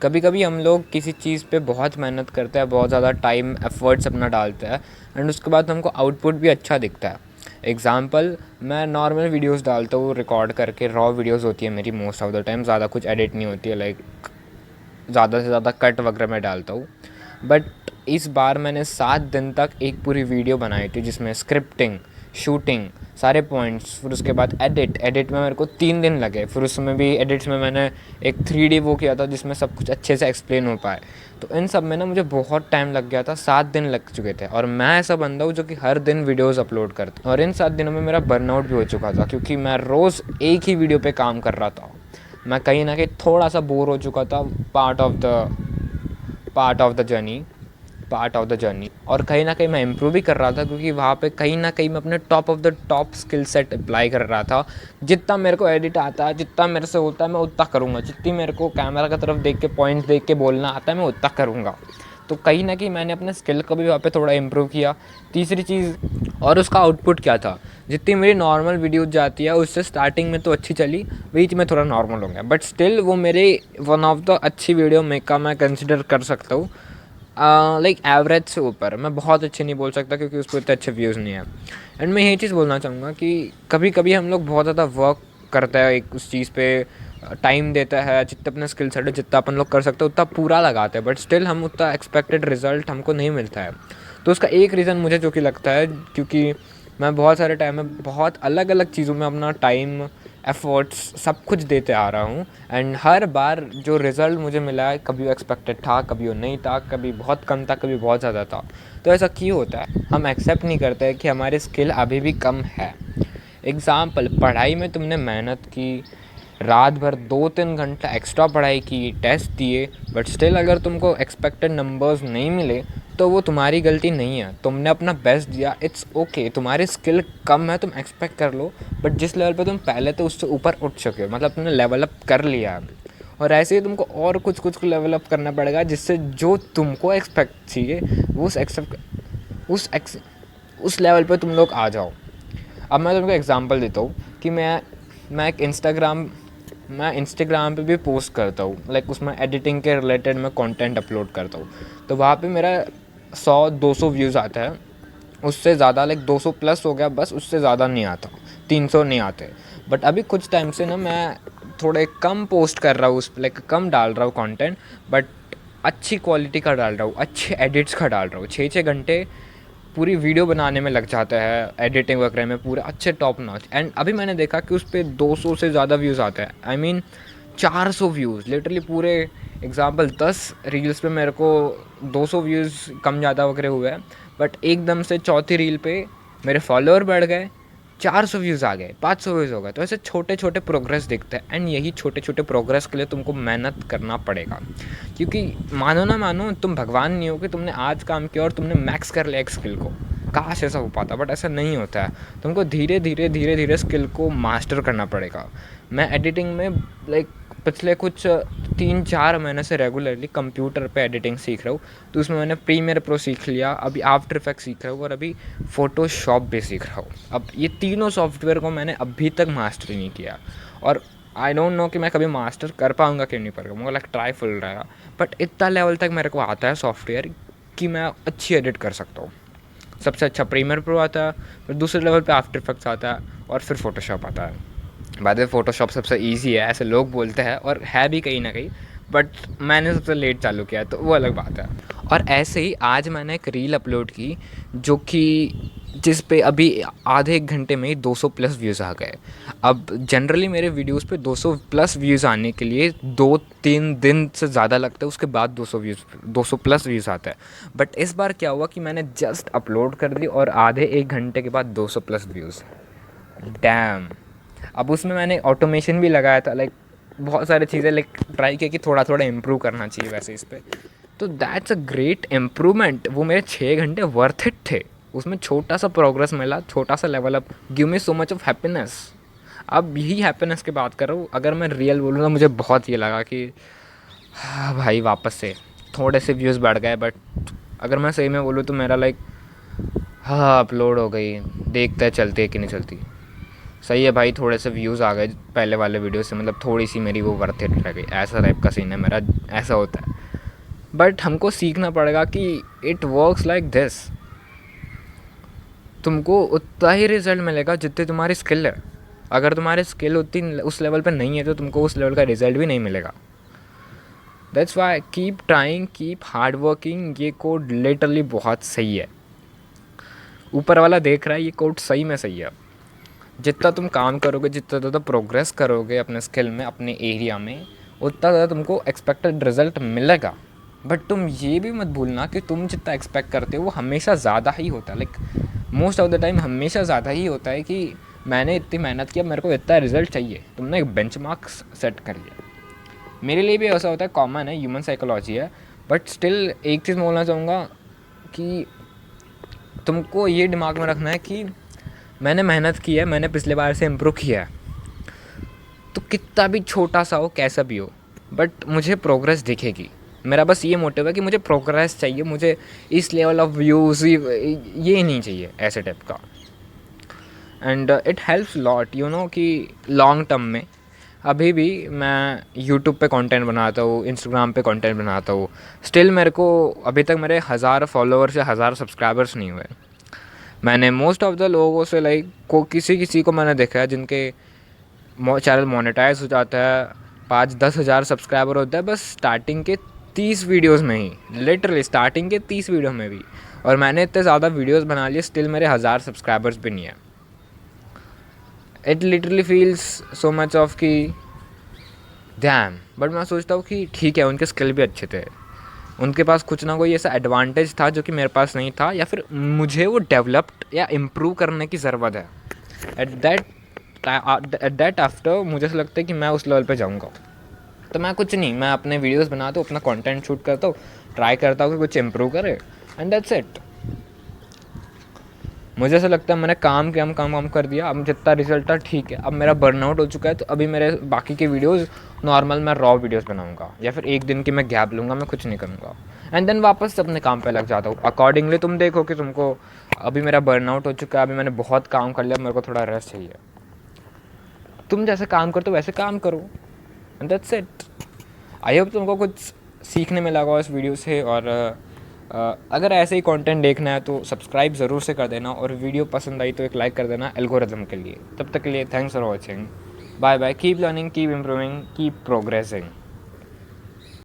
कभी कभी हम लोग किसी चीज़ पे बहुत मेहनत करते हैं, बहुत ज़्यादा टाइम एफर्ट्स अपना डालते हैं एंड उसके बाद हमको आउटपुट भी अच्छा दिखता है। एग्ज़ाम्पल, मैं नॉर्मल वीडियोस डालता हूँ रिकॉर्ड करके, रॉ वीडियोस होती है मेरी मोस्ट ऑफ द टाइम, ज़्यादा कुछ एडिट नहीं होती है, लाइक ज़्यादा से ज़्यादा कट वगैरह मैं डालता हूँ। बट इस बार मैंने 7 दिन तक एक पूरी वीडियो बनाई थी जिसमें स्क्रिप्टिंग, शूटिंग, सारे पॉइंट्स, फिर उसके बाद एडिट में मेरे को 3 दिन लगे। फिर उसमें भी एडिट्स में मैंने एक 3D वो किया था जिसमें सब कुछ अच्छे से एक्सप्लेन हो पाए। तो इन सब में ना मुझे बहुत टाइम लग गया था, 7 दिन लग चुके थे। और मैं ऐसा बंदा हूँ जो कि हर दिन वीडियोज़ अपलोड करता हूँ, और इन 7 दिनों में मेरा बर्नआउट भी हो चुका था क्योंकि मैं रोज़ एक ही वीडियो पे काम कर रहा था। मैं कहीं ना कहीं थोड़ा सा बोर हो चुका था, part of the part of the journey part of the journey और कहीं ना कहीं मैं इम्प्रूव भी कर रहा था क्योंकि वहाँ पे कहीं ना कहीं मैं अपने top of the top skill set apply कर रहा था। जितना मेरे को एडिट आता है, जितना मेरे से होता है, मैं उतना करूँगा। जितनी मेरे को कैमरा की तरफ देख के, पॉइंट देख के बोलना आता है, मैं उतना करूँगा। तो कहीं ना कहीं मैंने अपने स्किल को भी वहाँ पे थोड़ा इम्प्रूव किया। तीसरी चीज़, और उसका आउटपुट क्या था, जितनी मेरी नॉर्मल वीडियोज़ जाती है उससे स्टार्टिंग में तो अच्छी चली, बीच में थोड़ा नॉर्मल हो गया, बट स्टिल वो मेरे वन ऑफ द अच्छी वीडियो में का मैं कंसिडर कर सकता हूँ। लाइक एवरेज से ऊपर, मैं बहुत अच्छे नहीं बोल सकता क्योंकि उस पर इतने अच्छे व्यूज़ नहीं है। एंड मैं यही चीज़ बोलना चाहूँगा कि कभी कभी हम लोग बहुत ज़्यादा वर्क करता है एक उस चीज़ पे, टाइम देता है, जितना अपना स्किल सेट है, जितना अपन लोग कर सकते हैं उतना पूरा लगाते हैं, बट स्टिल हम उतना एक्सपेक्टेड रिजल्ट हमको नहीं मिलता है। तो उसका एक रीज़न मुझे जो कि लगता है, क्योंकि मैं बहुत सारे टाइम में बहुत अलग अलग चीज़ों में अपना टाइम, एफर्ट्स, सब कुछ देते आ रहा हूँ। एंड हर बार जो रिज़ल्ट मुझे मिला है, कभी वो एक्सपेक्टेड था, कभी वो नहीं था, कभी बहुत कम था, कभी बहुत ज़्यादा था। तो ऐसा क्यों होता है? हम एक्सेप्ट नहीं करते कि हमारी स्किल अभी भी कम है। एग्ज़ाम्पल, पढ़ाई में तुमने मेहनत की, रात भर 2-3 घंटा एक्स्ट्रा पढ़ाई की, टेस्ट दिए, बट स्टिल अगर तुमको एक्सपेक्टेड नंबर्स नहीं मिले तो वो तुम्हारी गलती नहीं है, तुमने अपना बेस्ट दिया, इट्स ओके। तुम्हारी स्किल कम है, तुम एक्सपेक्ट कर लो, बट जिस लेवल पे तुम पहले थे उससे ऊपर उठ चुके हो, मतलब तुमने लेवल अप कर लिया है। और ऐसे ही तुमको और कुछ कुछ लेवल अप करना पड़ेगा जिससे जो तुमको एक्सपेक्ट चाहिए वो उस लेवल पे तुम लोग आ जाओ। अब मैं तुमको एग्जांपल देता हूँ कि मैं एक इंस्टाग्राम पे भी पोस्ट करता हूँ, लाइक उसमें एडिटिंग के रिलेटेड मैं कंटेंट अपलोड करता हूँ। तो वहाँ पे मेरा 100-200 व्यूज़ आता है, उससे ज़्यादा, लाइक 200 प्लस हो गया बस, उससे ज़्यादा नहीं आता, 300 नहीं आते। बट अभी कुछ टाइम से ना मैं थोड़े कम पोस्ट कर रहा हूँ उस पर, लाइक कम डाल रहा हूँ कंटेंट, बट अच्छी क्वालिटी का डाल रहा हूँ, अच्छे एडिट्स का डाल रहा हूँ। 6-6 घंटे पूरी वीडियो बनाने में लग जाता है, एडिटिंग वगैरह में पूरा अच्छे टॉप नॉच। एंड अभी मैंने देखा कि उस पर 200 से ज़्यादा व्यूज़ आते हैं, आई मीन 400 व्यूज़ लिटरली पूरे। एग्जाम्पल, 10 रील्स पे मेरे को 200 व्यूज़ कम ज़्यादा वगैरह हुए हैं, बट एकदम से चौथी रील पे मेरे फॉलोअर बढ़ गए, 400 व्यूज़ आ गए, 500 व्यूज़ हो गए। तो ऐसे छोटे छोटे प्रोग्रेस दिखते हैं, एंड यही छोटे छोटे प्रोग्रेस के लिए तुमको मेहनत करना पड़ेगा। क्योंकि मानो ना मानो, तुम भगवान नहीं हो कि तुमने आज काम किया और तुमने मैक्स कर लिया एक स्किल को। काश ऐसा हो पाता, बट ऐसा नहीं होता है। तुमको धीरे धीरे धीरे धीरे स्किल को मास्टर करना पड़ेगा। मैं एडिटिंग में लाइक पिछले कुछ 3-4 महीने से रेगुलरली कंप्यूटर पे एडिटिंग सीख रहा हूँ। तो उसमें मैंने प्रीमियर प्रो सीख लिया, अभी आफ्टर इफेक्ट सीख रहा हूँ, और अभी फ़ोटोशॉप भी सीख रहा हूँ। अब ये तीनों सॉफ्टवेयर को मैंने अभी तक मास्टर नहीं किया, और आई डोंट नो कि मैं कभी मास्टर कर पाऊँगा कि नहीं पाऊँगा, मुझे लाइक ट्राई फुल रहेगा। बट इतना लेवल तक मेरे को आता है सॉफ्टवेयर कि मैं अच्छी एडिट कर सकता हूँ। सबसे अच्छा प्रीमियर प्रो आता है, फिर दूसरे लेवल पे आफ्टर इफेक्ट्स आता है, और फिर फ़ोटोशॉप आता है। बाद में फ़ोटोशॉप सबसे ईजी है ऐसे लोग बोलते हैं, और है भी कहीं ना कहीं, बट मैंने सबसे लेट चालू किया तो वो अलग बात है। और ऐसे ही आज मैंने एक रील अपलोड की जो कि जिस पे अभी आधे एक घंटे में ही 200 प्लस व्यूज़ आ गए। अब जनरली मेरे वीडियोस पे 200 प्लस व्यूज़ आने के लिए 2-3 दिन से ज़्यादा लगता है, उसके बाद 200 प्लस व्यूज़ आता है। बट इस बार क्या हुआ कि मैंने जस्ट अपलोड कर दी और आधे एक घंटे के बाद 200 प्लस व्यूज़। डैम। अब उसमें मैंने ऑटोमेशन भी लगाया था, लाइक बहुत सारी चीज़ें लाइक ट्राई किया कि थोड़ा थोड़ा इम्प्रूव करना चाहिए वैसे इस पर। तो दैट्स अ ग्रेट इम्प्रूवमेंट। वो मेरे 6 घंटे वर्थ इट थे, उसमें छोटा सा प्रोग्रेस मिला, छोटा सा level up, give me so much of happiness. अब यही हैप्पीनेस की बात कर रहा हूँ। अगर मैं रियल बोलूँ ना, मुझे बहुत ये लगा कि हाँ भाई, वापस से थोड़े से व्यूज़ बढ़ गए, बट अगर मैं सही में बोलूँ तो मेरा लाइक हाँ अपलोड हो गई, देखते हैं चलती है कि नहीं चलती। सही है भाई, थोड़े से व्यूज़ आ गए पहले वाले वीडियो से, मतलब थोड़ी सी मेरी वो वर्थ इट रह गई, ऐसा टाइप का सीन है मेरा, ऐसा होता है। बट हमको सीखना पड़ेगा कि इट वर्क्स लाइक दिस। तुमको उतना ही रिज़ल्ट मिलेगा जितनी तुम्हारी स्किल है। अगर तुम्हारी स्किल उतनी उस लेवल पर नहीं है तो तुमको उस लेवल का रिज़ल्ट भी नहीं मिलेगा। That's why keep trying, keep hard working. ये कोड लिटरली बहुत सही है। ऊपर वाला देख रहा है, ये कोड सही में सही है। जितना तुम काम करोगे, जितना ज़्यादा प्रोग्रेस करोगे अपने स्किल में, अपने एरिया में, उतना ज़्यादा तुमको एक्सपेक्टेड रिज़ल्ट मिलेगा। बट तुम ये भी मत भूलना कि तुम जितना एक्सपेक्ट करते हो वो हमेशा ज़्यादा ही होता है। Like most of the time हमेशा ज़्यादा ही होता है कि मैंने इतनी मेहनत किया, मेरे को इतना रिज़ल्ट चाहिए। तुमने एक बेंचमार्क सेट कर लिया। मेरे लिए भी ऐसा होता है, कॉमन है, ह्यूमन साइकोलॉजी है। बट स्टिल एक चीज़ बोलना चाहूँगा कि तुमको ये दिमाग में रखना है कि मैंने मेहनत की है, मैंने पिछले बार से इम्प्रूव किया है। तो कितना भी छोटा सा हो, कैसा भी हो, बट मुझे प्रोग्रेस दिखेगी। मेरा बस ये मोटिव है कि मुझे प्रोग्रेस चाहिए, मुझे इस लेवल ऑफ व्यूज़ ये नहीं चाहिए, ऐसे टाइप का। एंड इट हेल्प्स लॉट कि लॉन्ग टर्म में अभी भी मैं यूट्यूब पे कंटेंट बनाता हूँ, इंस्टाग्राम पे कंटेंट बनाता हूँ, स्टिल मेरे को अभी तक मेरे 1000 फॉलोअर्स या 1000 सब्सक्राइबर्स नहीं हुए। मैंने मोस्ट ऑफ द लोगों से किसी को मैंने देखा है जिनके चैनल मोनेटाइज हो जाता है, 5-10 हज़ार सब्सक्राइबर होता है बस स्टार्टिंग के 30 वीडियोस में ही, लिटरली स्टार्टिंग के 30 वीडियो में भी। और मैंने इतने ज़्यादा वीडियोस बना लिए, स्टिल मेरे 1000 सब्सक्राइबर्स भी नहीं है। It literally feels so much of कि डैम। बट मैं सोचता हूँ कि ठीक है, उनके स्किल भी अच्छे थे, उनके पास कुछ ना कोई ऐसा एडवांटेज था जो कि मेरे पास नहीं था, या फिर मुझे वो डेवलप्ड या इम्प्रूव करने की ज़रूरत है। एट दैट आफ्टर मुझे ऐसा लगता है कि मैं उस लेवल पे जाऊँगा। तो मैं कुछ नहीं, मैं अपने वीडियोस बनाता हूँ, अपना कंटेंट शूट करता हूँ, ट्राई करता हूँ कि कुछ इम्प्रूव करे, एंड दैट्स इट। मुझे ऐसा लगता है मैंने काम कर दिया, अब जितना रिजल्ट था ठीक है। अब मेरा बर्नआउट हो चुका है, तो अभी मेरे बाकी के वीडियोस नॉर्मल मैं रॉ वीडियोस बनाऊंगा, या फिर एक दिन की मैं गैप लूँगा, मैं कुछ नहीं करूँगा, एंड देन वापस अपने काम पे लग जाता हूँ। अकॉर्डिंगली तुम देखो कि तुमको अभी मेरा बर्नआउट हो चुका है, अभी मैंने बहुत काम कर लिया, मेरे को थोड़ा रेस्ट चाहिए। तुम जैसे काम करते हो वैसे काम करो, and that's it. I hope तुमको कुछ सीखने में लगा इस वीडियो से। और अगर ऐसे ही कंटेंट देखना है तो सब्सक्राइब ज़रूर से कर देना, और वीडियो पसंद आई तो एक लाइक कर देना एल्गोरिथम के लिए। तब तक के लिए thanks for watching, bye bye, keep learning, keep improving, keep progressing.